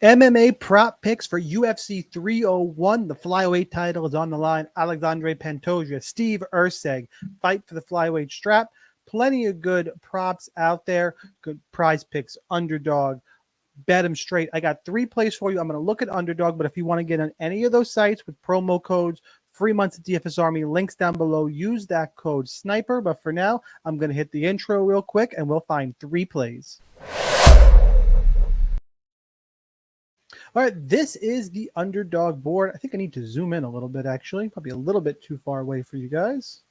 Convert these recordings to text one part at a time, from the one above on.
MMA prop picks for UFC 301. The flyweight title is on the line. Alexandre Pantoja, Steve Erceg, fight for the flyweight strap. Plenty of good props out there. Good prize picks. Underdog. Bet them straight. I got 3 plays for you. I'm going to look at Underdog, but if you want to get on any of those sites with promo codes, free months at DFS Army, links down below, use that code SNIPER. But for now, I'm going to hit the intro real quick and we'll find 3 plays. All right, this is the Underdog board. I think I need to zoom in a little bit, actually. Probably a little bit too far away for you guys.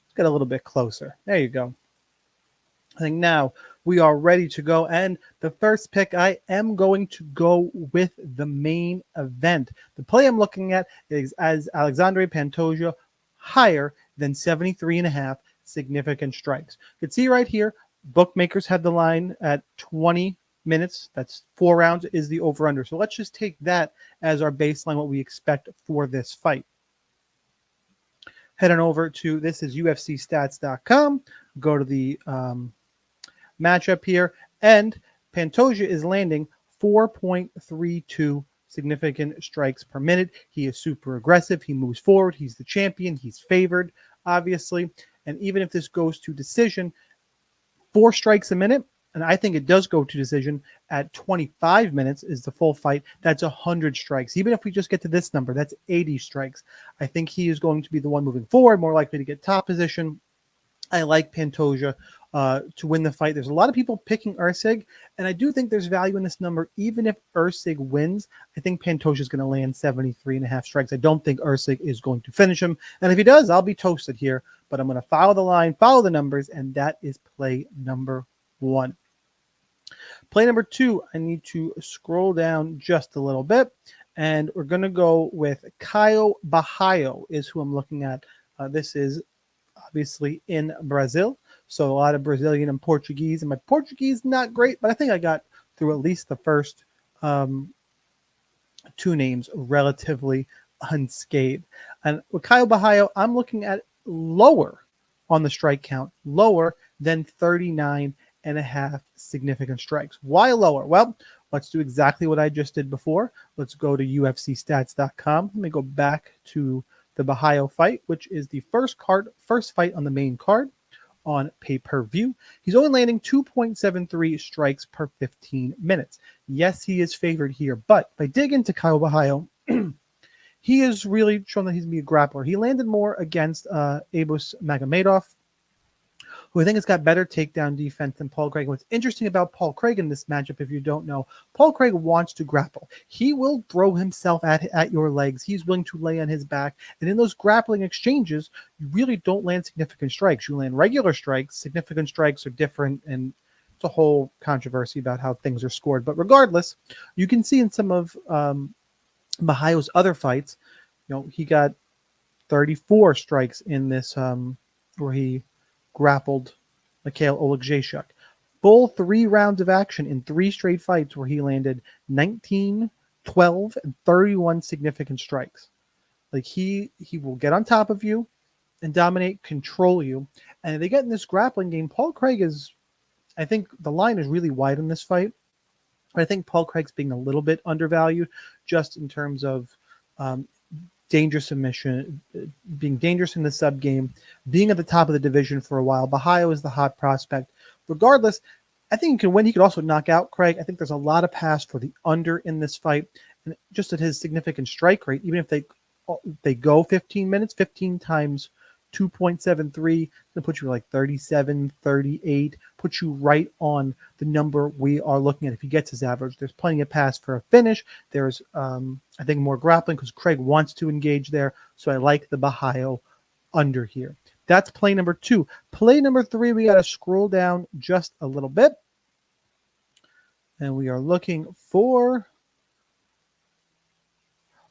Let's get a little bit closer. There you go. I think now we are ready to go. And the first pick, I am going to go with the main event. The play I'm looking at is as Alexandre Pantoja higher than 73.5 significant strikes. You can see right here, bookmakers had the line at 20 minutes. That's 4 rounds is the over-under. So let's just take that as our baseline, what we expect for this fight. Head on over to, this is UFCstats.com. Go to the matchup here, and Pantoja is landing 4.32 significant strikes per minute. He is super aggressive. He moves forward. He's the champion. He's favored, obviously. And even if this goes to decision, 4 strikes a minute, and I think it does go to decision at 25 minutes is the full fight. That's 100 strikes. Even if we just get to this number, that's 80 strikes. I think he is going to be the one moving forward, more likely to get top position. I like Pantoja to win the fight. There's a lot of people picking Erceg, and I do think there's value in this number. Even if Erceg wins, I think Pantoja is going to land 73.5 strikes. I don't think Erceg is going to finish him. And if he does, I'll be toasted here. But I'm going to follow the line, follow the numbers, and that is play number 1. Play number 2, I need to scroll down just a little bit, and we're going to go with Bajo is who I'm looking at. This is obviously in Brazil, so a lot of Brazilian and Portuguese, and my Portuguese not great, but I think I got through at least the first 2 names relatively unscathed. And with Bajo, I'm looking at lower on the strike count, lower than 39.5 significant strikes. Why lower? Well, let's do exactly what I just did before. Let's go to UFCstats.com. Let me go back to the Bajo fight, which is the first fight on the main card on pay-per-view. He's only landing 2.73 strikes per 15 minutes. Yes, he is favored here, but if I dig into Bajo, he is really shown that he's going to be a grappler. He landed more against Abus Magomedov, who I think has got better takedown defense than Paul Craig. What's interesting about Paul Craig in this matchup, if you don't know, Paul Craig wants to grapple. He will throw himself at your legs. He's willing to lay on his back. And in those grappling exchanges, you really don't land significant strikes. You land regular strikes. Significant strikes are different, and it's a whole controversy about how things are scored. But regardless, you can see in some of Bajo's other fights, he got 34 strikes in this where he grappled Mikhail Oleksiejczuk. Full 3 rounds of action in 3 straight fights where he landed 19, 12, and 31 significant strikes. Like he will get on top of you and dominate, control you. And if they get in this grappling game, Paul Craig is, I think the line is really wide in this fight. But I think Paul Craig's being a little bit undervalued just in terms of dangerous submission, being dangerous in the sub game, being at the top of the division for a while. Bajo is the hot prospect. Regardless, I think he can win. He could also knock out Craig. I think there's a lot of pass for the under in this fight. And just at his significant strike rate, even if they go 15 minutes, 15 times 2.73, that puts you like 37, 38, puts you right on the number we are looking at. If he gets his average, there's plenty of pass for a finish. There's, I think, more grappling because Craig wants to engage there. So I like the Bajo under here. That's play number 2. Play number 3, we got to scroll down just a little bit. And we are looking for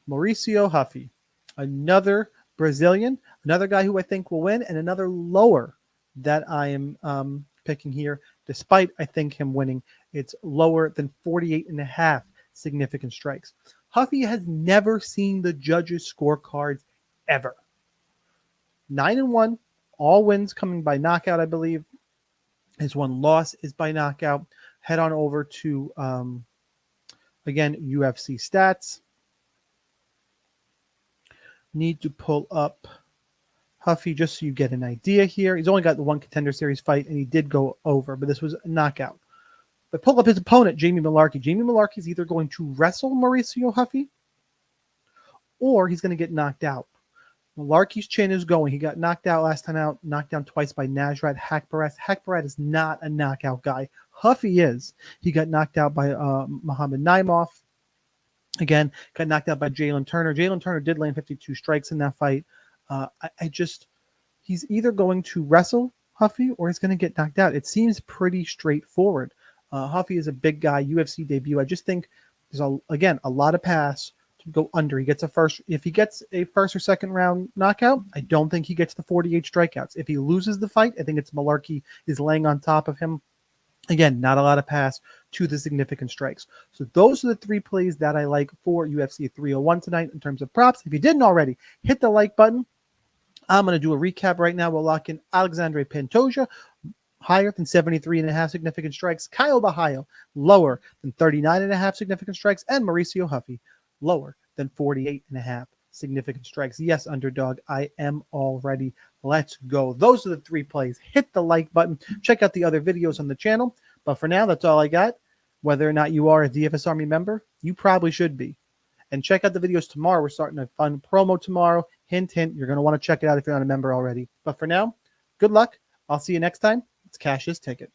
Mauricio Huffy, another Brazilian, another guy who I think will win, and another lower that I am picking here, despite I think him winning. It's lower than 48.5 significant strikes. Huffy has never seen the judges' scorecards ever. 9-1, all wins coming by knockout, I believe. His one loss is by knockout. Head on over to Again, UFC stats. Need to pull up Huffy just so you get an idea here. He's only got the one Contender Series fight, and he did go over, but this was a knockout. But pull up his opponent, Jamie Malarkey. Jamie Malarkey is either going to wrestle Mauricio Huffy or he's going to get knocked out. Malarkey's chin is going. He got knocked out last time out, knocked down twice by Nasrat Haqparast. Haqparast is not a knockout guy. Huffy is. He got knocked out by Muhammad Naimov. Again, got knocked out by Jalen Turner. Jalen Turner did land 52 strikes in that fight. He's either going to wrestle Huffy or he's going to get knocked out. It seems pretty straightforward. Huffy is a big guy, UFC debut. I just think there's, a lot of pass to go under. He gets if he gets a first or second round knockout, I don't think he gets the 48 strikeouts. If he loses the fight, I think it's Malarkey is laying on top of him. Again, not a lot of pass to the significant strikes. So those are the three plays that I like for UFC 301 tonight in terms of props. If you didn't already, hit the like button. I'm going to do a recap right now. We'll lock in Alexandre Pantoja, higher than 73.5 significant strikes. Kyle Bajo, lower than 39.5 significant strikes. And Mauricio Huffy, lower than 48.5 significant strikes. Yes, Underdog, I am all ready. Let's go. Those are the three plays. Hit the like button. Check out the other videos on the channel. But for now, that's all I got. Whether or not you are a DFS Army member, you probably should be. And check out the videos tomorrow. We're starting a fun promo tomorrow. Hint, hint. You're going to want to check it out if you're not a member already. But for now, good luck. I'll see you next time. Let's cash this ticket.